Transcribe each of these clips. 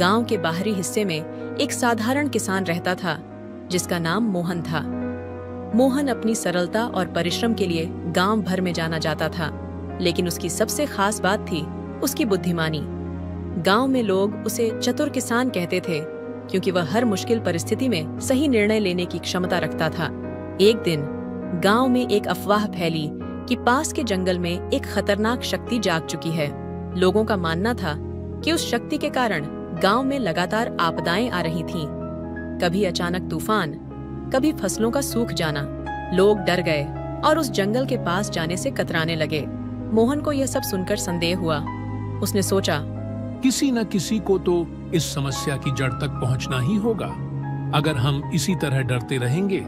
गांव के बाहरी हिस्से में एक साधारण किसान रहता था जिसका नाम मोहन था। मोहन अपनी सरलता और परिश्रम के लिए गांव भर में जाना जाता था, लेकिन उसकी सबसे खास बात थी उसकी बुद्धिमानी। गांव में लोग उसे चतुर किसान कहते थे क्योंकि वह हर मुश्किल परिस्थिति में सही निर्णय लेने की क्षमता रखता था। एक दिन गांव में एक अफवाह फैली कि पास के जंगल में एक खतरनाक शक्ति जाग चुकी है। लोगों का मानना था कि उस शक्ति के कारण गांव में लगातार आपदाएं आ रही थीं। कभी अचानक तूफान, कभी फसलों का सूख जाना। लोग डर गए और उस जंगल के पास जाने से कतराने लगे। मोहन को यह सब सुनकर संदेह हुआ। उसने सोचा, किसी न किसी को तो इस समस्या की जड़ तक पहुंचना ही होगा। अगर हम इसी तरह डरते रहेंगे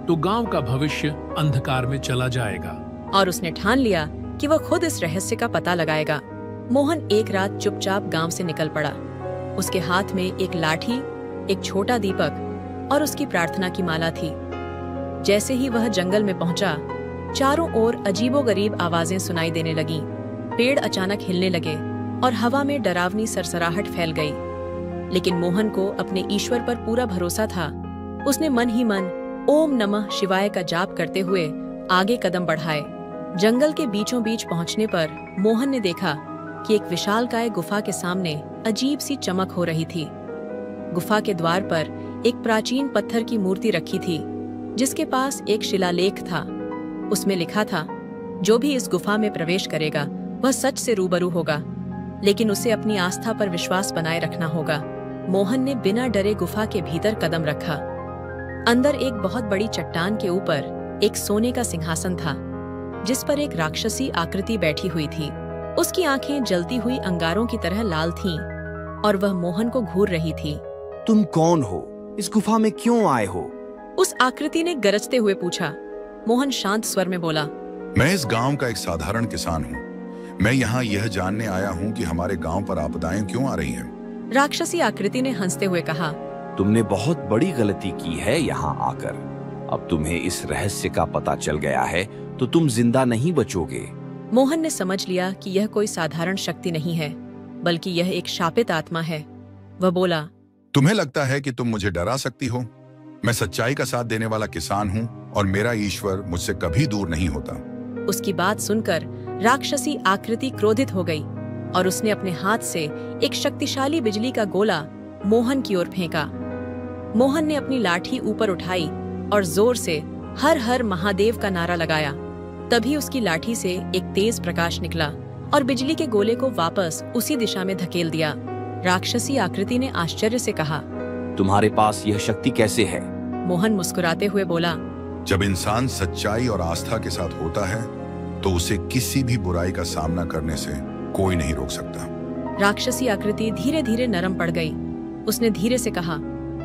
तो गांव का भविष्य अंधकार में चला जाएगा। और उसने ठान लिया कि वह खुद इस रहस्य का पता लगाएगा। मोहन एक रात चुपचाप गांव से निकल पड़ा। उसके हाथ में एक लाठी, एक छोटा दीपक और उसकी प्रार्थना की माला थी। जैसे ही वह जंगल में पहुंचा, चारों ओर अजीबोगरीब आवाजें सुनाई देने लगीं। पेड़ अचानक हिलने लगे और हवा में डरावनी सरसराहट फैल गई। लेकिन मोहन को अपने ईश्वर पर पूरा भरोसा था। उसने मन ही मन ओम नमः शिवाय का जाप करते हुए आगे कदम बढ़ाए। जंगल के बीचों बीच पहुंचने पर मोहन ने देखा कि एक विशालकाय गुफा के सामने अजीब सी चमक हो रही थी। गुफा के द्वार पर एक प्राचीन पत्थर की मूर्ति रखी थी, जिसके पास एक शिलालेख था। उसमें लिखा था, जो भी इस गुफा में प्रवेश करेगा वह सच से रूबरू होगा, लेकिन उसे अपनी आस्था पर विश्वास बनाए रखना होगा। मोहन ने बिना डरे गुफा के भीतर कदम रखा। अंदर एक बहुत बड़ी चट्टान के ऊपर एक सोने का सिंहासन था, जिस पर एक राक्षसी आकृति बैठी हुई थी। उसकी आंखें जलती हुई अंगारों की तरह लाल थीं और वह मोहन को घूर रही थी। तुम कौन हो? इस गुफा में क्यों आए हो? उस आकृति ने गरजते हुए पूछा। मोहन शांत स्वर में बोला, मैं इस गांव का एक साधारण किसान हूँ। मैं यहाँ यह जानने आया हूँ कि हमारे गांव पर आपदाएं क्यों आ रही हैं। राक्षसी आकृति ने हंसते हुए कहा, तुमने बहुत बड़ी गलती की है यहाँ आकर। अब तुम्हें इस रहस्य का पता चल गया है तो तुम जिंदा नहीं बचोगे। मोहन ने समझ लिया कि यह कोई साधारण शक्ति नहीं है, बल्कि यह एक शापित आत्मा है। वह बोला, तुम्हें लगता है कि तुम मुझे डरा सकती हो? मैं सच्चाई का साथ देने वाला किसान हूँ और मेरा ईश्वर मुझसे कभी दूर नहीं होता। उसकी बात सुनकर राक्षसी आकृति क्रोधित हो गई और उसने अपने हाथ से एक शक्तिशाली बिजली का गोला मोहन की ओर फेंका। मोहन ने अपनी लाठी ऊपर उठाई और जोर से हर हर महादेव का नारा लगाया। तभी उसकी लाठी से एक तेज प्रकाश निकला और बिजली के गोले को वापस उसी दिशा में धकेल दिया। राक्षसी आकृति ने आश्चर्य से कहा, तुम्हारे पास यह शक्ति कैसे है? मोहन मुस्कुराते हुए बोला, जब इंसान सच्चाई और आस्था के साथ होता है तो उसे किसी भी बुराई का सामना करने से कोई नहीं रोक सकता। राक्षसी आकृति धीरे धीरे नरम पड़ गई। उसने धीरे से कहा,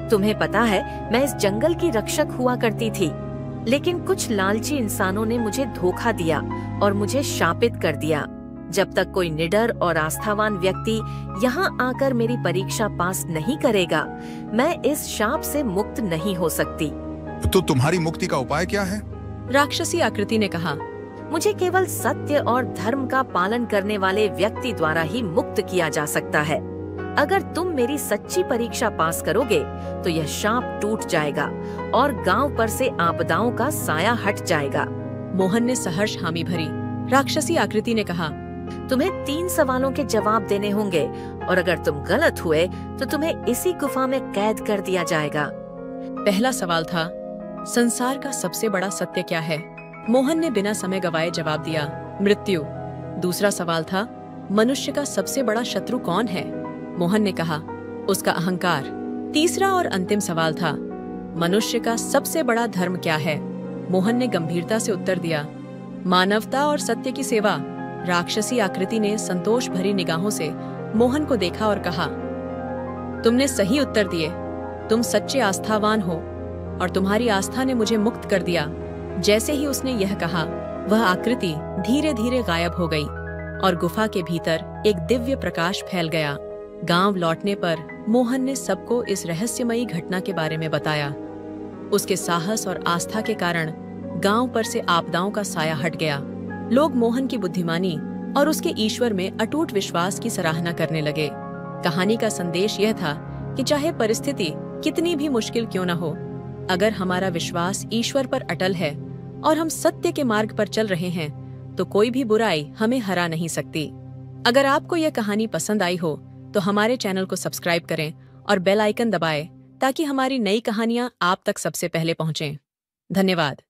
तुम्हें पता है मैं इस जंगल की रक्षक हुआ करती थी, लेकिन कुछ लालची इंसानों ने मुझे धोखा दिया और मुझे शापित कर दिया। जब तक कोई निडर और आस्थावान व्यक्ति यहाँ आकर मेरी परीक्षा पास नहीं करेगा, मैं इस शाप से मुक्त नहीं हो सकती। तो तुम्हारी मुक्ति का उपाय क्या है? राक्षसी आकृति ने कहा, मुझे केवल सत्य और धर्म का पालन करने वाले व्यक्ति द्वारा ही मुक्त किया जा सकता है। अगर तुम मेरी सच्ची परीक्षा पास करोगे तो यह शाप टूट जाएगा और गांव पर से आपदाओं का साया हट जाएगा। मोहन ने सहर्ष हामी भरी। राक्षसी आकृति ने कहा, तुम्हें 3 सवालों के जवाब देने होंगे और अगर तुम गलत हुए तो तुम्हें इसी गुफा में कैद कर दिया जाएगा। पहला सवाल था, संसार का सबसे बड़ा सत्य क्या है? मोहन ने बिना समय गवाए जवाब दिया, मृत्यु। दूसरा सवाल था, मनुष्य का सबसे बड़ा शत्रु कौन है? मोहन ने कहा, उसका अहंकार। तीसरा और अंतिम सवाल था, मनुष्य का सबसे बड़ा धर्म क्या है? मोहन ने गंभीरता से उत्तर दिया, मानवता और सत्य की सेवा। राक्षसी आकृति ने संतोष भरी निगाहों से मोहन को देखा और कहा, तुमने सही उत्तर दिए। तुम सच्चे आस्थावान हो और तुम्हारी आस्था ने मुझे मुक्त कर दिया। जैसे ही उसने यह कहा, वह आकृति धीरे धीरे गायब हो गई और गुफा के भीतर एक दिव्य प्रकाश फैल गया। गांव लौटने पर मोहन ने सबको इस रहस्यमयी घटना के बारे में बताया। उसके साहस और आस्था के कारण गांव पर से आपदाओं का साया हट गया। लोग मोहन की बुद्धिमानी और उसके ईश्वर में अटूट विश्वास की सराहना करने लगे। कहानी का संदेश यह था कि चाहे परिस्थिति कितनी भी मुश्किल क्यों न हो, अगर हमारा विश्वास ईश्वर पर अटल है और हम सत्य के मार्ग पर चल रहे हैं, तो कोई भी बुराई हमें हरा नहीं सकती। अगर आपको यह कहानी पसंद आई हो तो हमारे चैनल को सब्सक्राइब करें और बेल आइकन दबाएं ताकि हमारी नई कहानियां आप तक सबसे पहले पहुंचें। धन्यवाद।